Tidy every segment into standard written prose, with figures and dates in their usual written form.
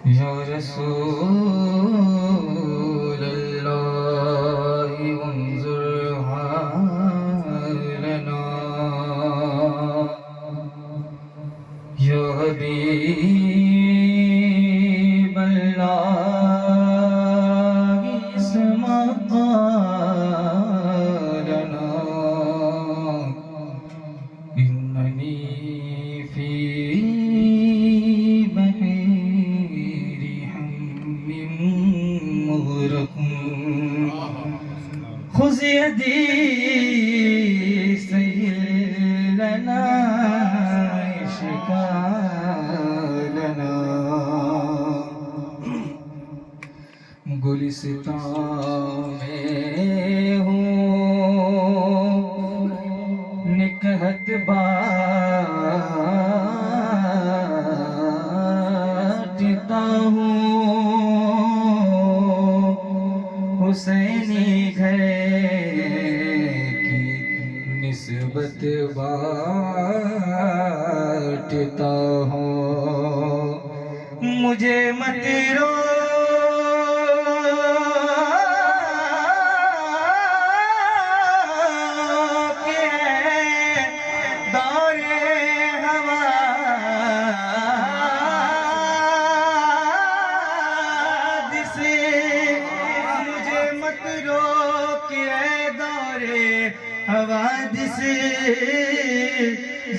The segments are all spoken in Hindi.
या रसूल अल्लाह उन्जुर हालना या हबीब अल्लाह इस्मा क़ालना इन्ननी फी खुज़ यदी सहिल लना इश्क़ा लना गुलिस्तान में हूँ निकहत बाटता हूँ हुसैनी घर की निस्बत बाटता हूँ मुझे मत रो हवादिस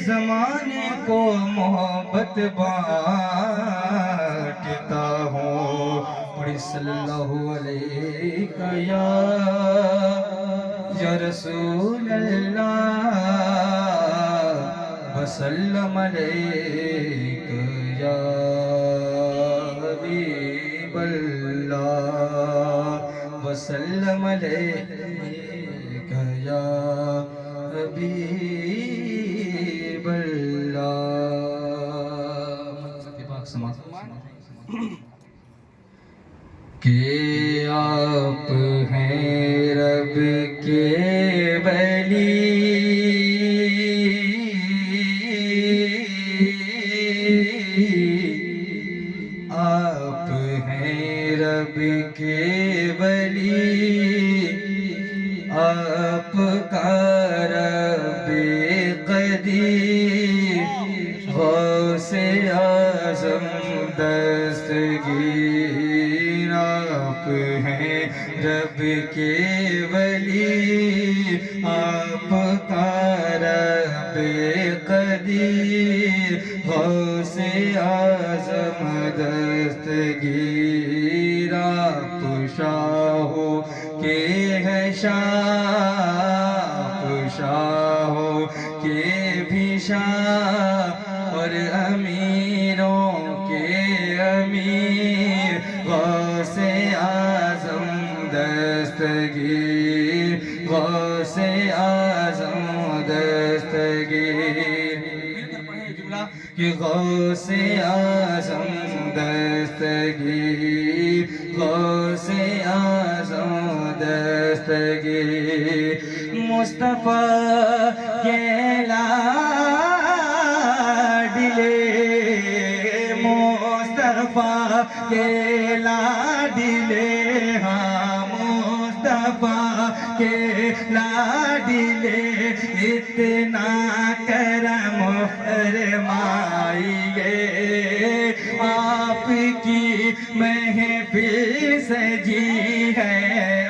ज़माने को मोहब्बत बांटता हूँ पढ़ी सल्लल्लाहु अलैहि या रसूल अल्लाह वसल्लम अलैका या हबीब अल्लाह वसल्लम अलैका या हबीब अल्लाह कि आप हैं रब के वली आप हैं रब के वली आपका रब्बे क़दीर गौसे आज़म दस्तगीर आप हैं रब के वली आपका रब्बे क़दीर गौसे आज़म दस्तगीर आप शाहो के है शाहो के भी शाह और अमीरों के अमीर गौसे आज़म दस्तगीर गौसे आज़म दस्तगीर कि गौसे आज़म दस्तगीर गौसे आज़म दस्तगीर मुस्तफ़ा के लाडले मुस्तफ़ा के लाडले हाँ मुस्तफ़ा के लाडले इतना करम फरमाइए आपकी महफिल सजी है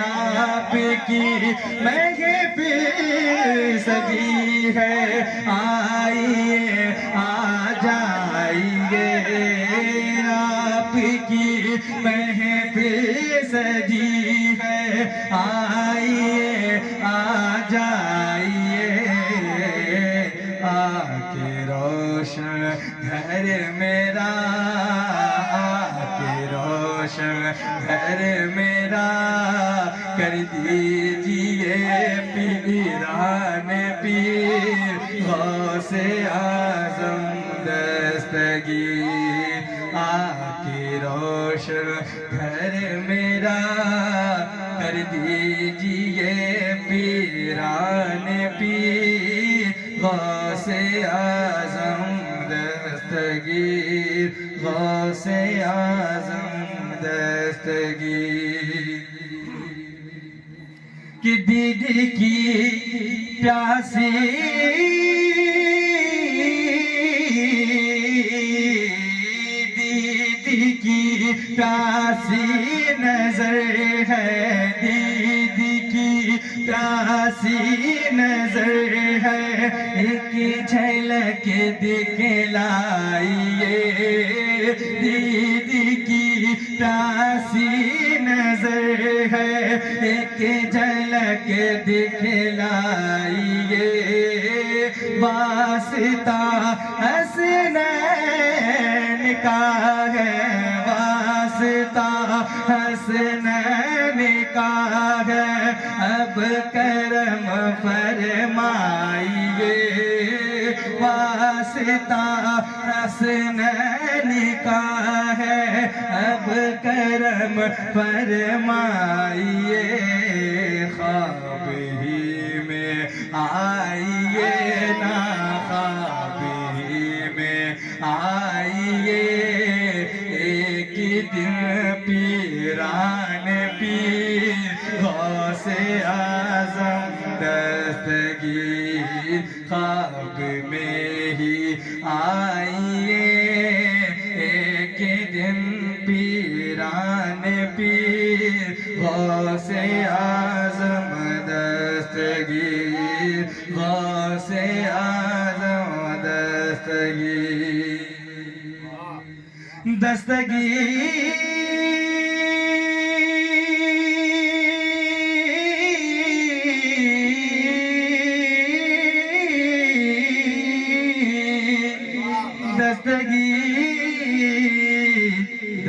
आपकी महफिल सजी है आइए आ जाइए आपकी महफिल सजी है आइए आ जाइए आके रोशन घर मेरा आके रोशन घर मेरा कर दीजिए पीरान पीर गौसे आज़म दस्तगीर आके रोशन रोशन घर मेरा कर दीजिए पीरान पीर गौसे आज़म दस्तगीर गौसे आज़म दस्तगीर कि दीदी की प्यासी दीदी की प्यासी नजर है दीदी की प्यासी नजर है एक झलक दिखलाइए दीदी की प्यासी नजर है एक झलक दिखलाइए वास्ता हसनैन का है वास्ता हसनैन का है अब करम फरमाइए वास्ता हसनैन का है अब करम फरमाइए ख्वाब ही में आइए ना ख्वाब ही में आइए एक दिन पीरान पीर गौसे आज़म दस्तगीर ख्वाब में ही आइए एक दिन पीरान पीर गौसे आज़म दस्तगीर गौसे आज़म दस्तगीर दस्तगीर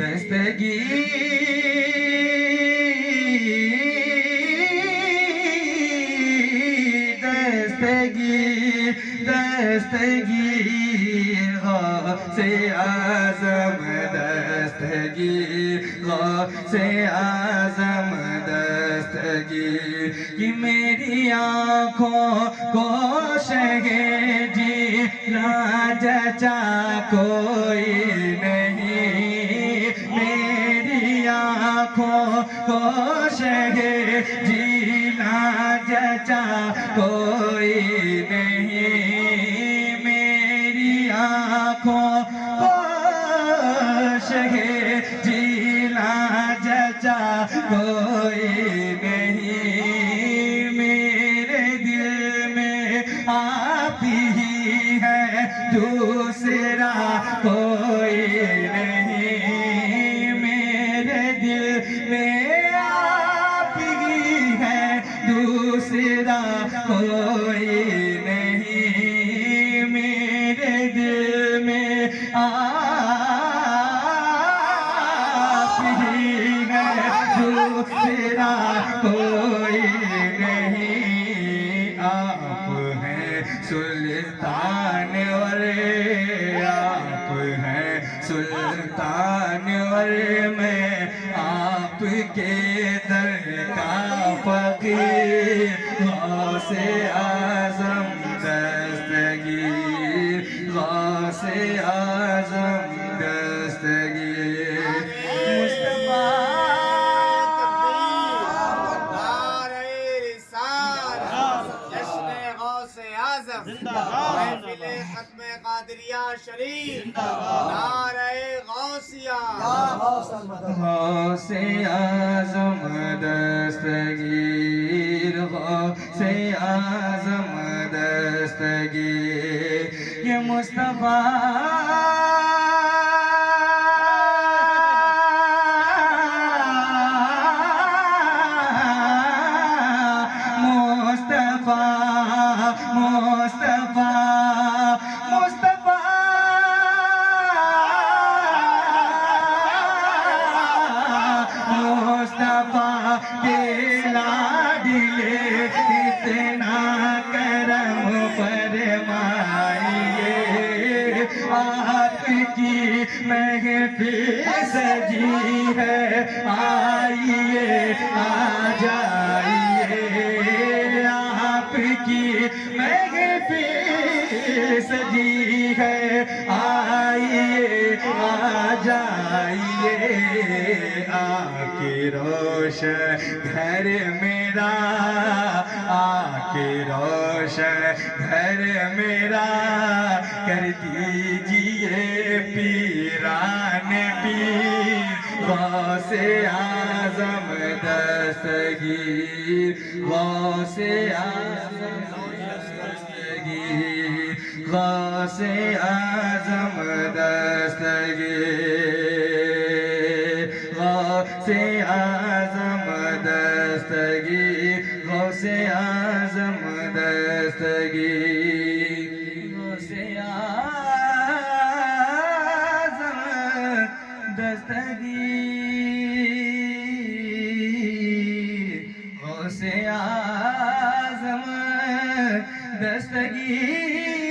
दस्तगीर दस्तगीर दस्तगीर दस्तगीर गौसे आज़म दस्तगीर गौसे आज़म दस्तगीर कि मेरी आँखों को शगे जी ना जचा कोई नहीं मेरी आँखों को शगे जीना जचा कोई नहीं मेरी आँखों को शगे जीना जचा कोई नहीं मेरे दिल में आप ही है दूसरा कोई नहीं मेरे दिल में आप ही है दूसरा कोई नहीं मेरे दिल में आप ही है दूसरा कोई नहीं आप हैं सुल्तान और आप हैं सुल्तान और मैं आपके दर का फकीर गौसे आज़म दस्तगीर गौसे आज़म दस्तगीर मुस्तफा महफिले खत्मे कादरिया शरीफ नारे गौसिया गौसे आज़म दस्तगीर गौसे आज़म दस्तगीर ये मुस्तफा मुस्तफा मुस्तफा मुस्तफा के लाडले इतना करम फरमाइए आपकी महफिल सजी आके रोशन घर मेरा, आके रोशन घर मेरा कर दीजिए पीरान पीर गौसे आजम दस्तगीर, गौसे आजम दस्तगीर, गौसे आजम दस्तगीर, गौसे आजम दस्तगीर, गौसे आजम दस्तगीर, गौसे आजम दस्तगीर, गौसे आजम दस्तगीर।